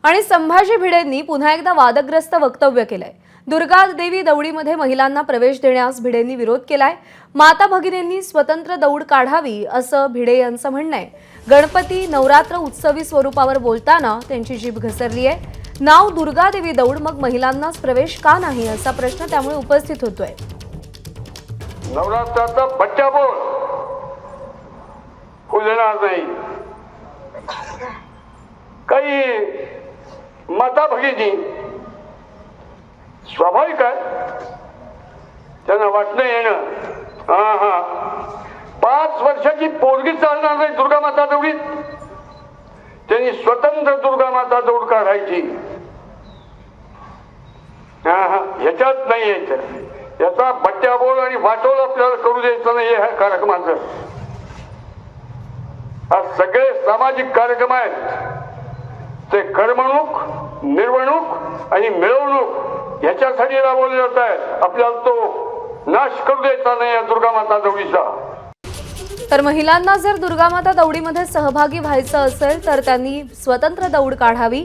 आणि संभाजी भिडेंनी पुन्हा एकदा वादग्रस्त वक्तव्य केलंय। दुर्गा देवी दौडीमध्ये महिलांना प्रवेश देण्यास भिडेंनी विरोध केलाय। माता भगिनींनी स्वतंत्र दौड काढावी असं भिडे यांचं म्हणणं आहे। गणपती नवरात्र उत्सवी स्वरूपावर बोलताना त्यांची जीभ घसरली आहे। नाव दुर्गा देवी दौड, मग महिलांनाच प्रवेश का नाही असा प्रश्न त्यामुळे उपस्थित होतोय। नवरात्राचा बच्चा बोल फुलणार नाही। काही माता भगिनी स्वाभाविक आहे, त्यांना वाटणं येणं 5 वर्षाची पोरगी चालणार नाही दुर्गा माता दौडीत, त्यांनी स्वतंत्र दुर्गा माता दौड काढायची। ह्याच्यात नाही यायचं, याचा बट्ट्या बोल आणि वाटोळ आपल्याला करू द्यायचं नाही ह्या कार्यक्रमाचं। आज सगळे सामाजिक कार्यक्रम आहेत ते करमणूक, मिरवणूक आणि मिळवणूक ह्याच्यासाठी राबवले जात आहेत। आपल्याला तो नाश करू द्यायचा नाही या दुर्गा माता दौडीचा। तर महिलांना जर दुर्गा माता दौडीमध्ये सहभागी व्हायचं असेल तर त्यांनी स्वतंत्र दौड काढावी।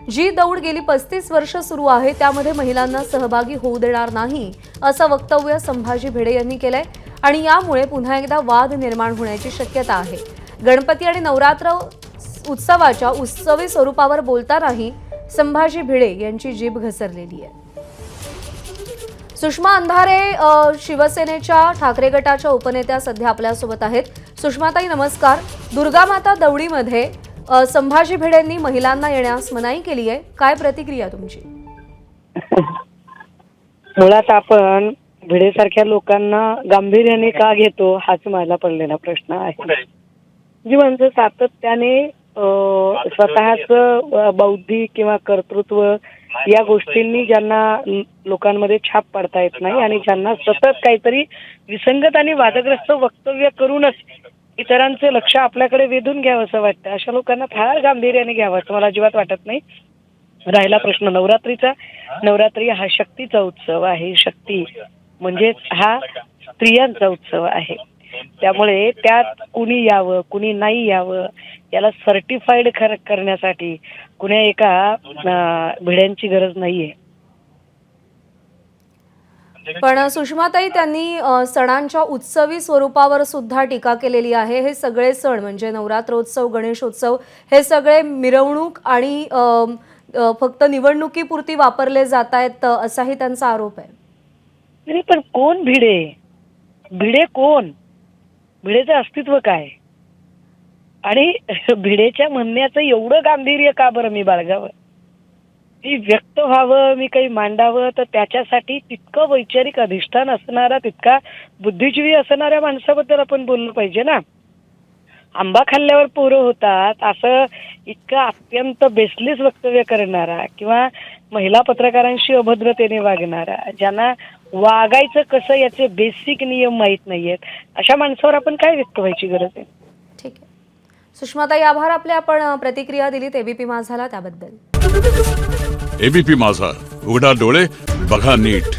जी दौड गेली 35 वर्ष सुरू आहे त्यामध्ये महिलांना सहभागी होऊ देणार नाही असं वक्तव्य संभाजी भिडे यांनी केलंय आणि यामुळे पुन्हा एकदा वाद निर्माण होण्याची शक्यता आहे। गणपती आणि नवरात्र उत्सवाच्या उत्सवी स्वरूपावर बोलतानाही संभाजी भिडे यांची जीभ घसरलेली आहे। सुषमा अंधारे शिवसेनेच्या ठाकरे गटाच्या उपनेत्या सध्या आपल्यासोबत आहेत। सुषमाताई नमस्कार। दुर्गा माता दौडीमध्ये संभाजी भिडेंनी महिलांना येण्यास मनाई केली आहे, काय प्रतिक्रिया तुमची? मुळात आपण भिडेसारख्या लोकांना गांभीर्याने का घेतो हाच मला पडलेला प्रश्न आहे। जी म्हणजे सातत्याने स्वतःच बौद्धिक किंवा कर्तृत्व या गोष्टींनी ज्यांना लोकांमध्ये छाप पडता येत नाही आणि ज्यांना सतत काहीतरी विसंगत आणि वादग्रस्त वक्तव्य करूनच इतरांचे लक्ष आपल्याकडे वेधून घ्यावं असं वाटतं, अशा लोकांना फार गांभीर्याने घ्यावं असं मला अजिबात वाटत नाही। राहिला प्रश्न नवरात्रीचा, नवरात्री हा शक्तीचा उत्सव आहे। शक्ती म्हणजेच हा स्त्रियांचा उत्सव आहे, त्यामुळे त्यात कुणी यावं कुणी नाही यावं याला सर्टिफाईड करण्यासाठी कुण्या एका भिड्यांची गरज नाहीये। पण सुषमाताई, त्यांनी सणांच्या उत्सवी स्वरूपावर सुद्धा टीका केलेली आहे। हे सगळे सण म्हणजे नवरात्रोत्सव, गणेशोत्सव हे सगळे मिरवणूक आणि फक्त निवडणुकीपुरती वापरले जात आहेत असाही त्यांचा आरोप आहे। नाही, पण कोण भिडे? भिडे कोण? भिडेचं अस्तित्व काय? आणि भिडेच्या म्हणण्याचं एवढं गांभीर्य का बरं मी बाळगावं? मी व्यक्त व्हावं, मी काही मांडावं तर त्याच्यासाठी तितकं वैचारिक अधिष्ठान असणारा, तितका बुद्धिजीवी असणाऱ्या माणसाबद्दल आपण बोललं पाहिजे ना। आंबा खाल्ल्यावर पोरं होतात असं इतकं अत्यंत बेसलेस वक्तव्य करणारा किंवा महिला पत्रकारांशी अभद्रतेने वागणारा, ज्यांना वागायचं कसं याचे बेसिक नियम माहीत नाहीयेत, अशा माणसावर आपण काय व्यक्त व्हायची गरज आहे? ठीक आहे सुषमाताई, आभार आपले, आपण प्रतिक्रिया दिलीत एबीपी माझाला त्याबद्दल। एबीपी माझा, उघडा डोळे बघा नीट।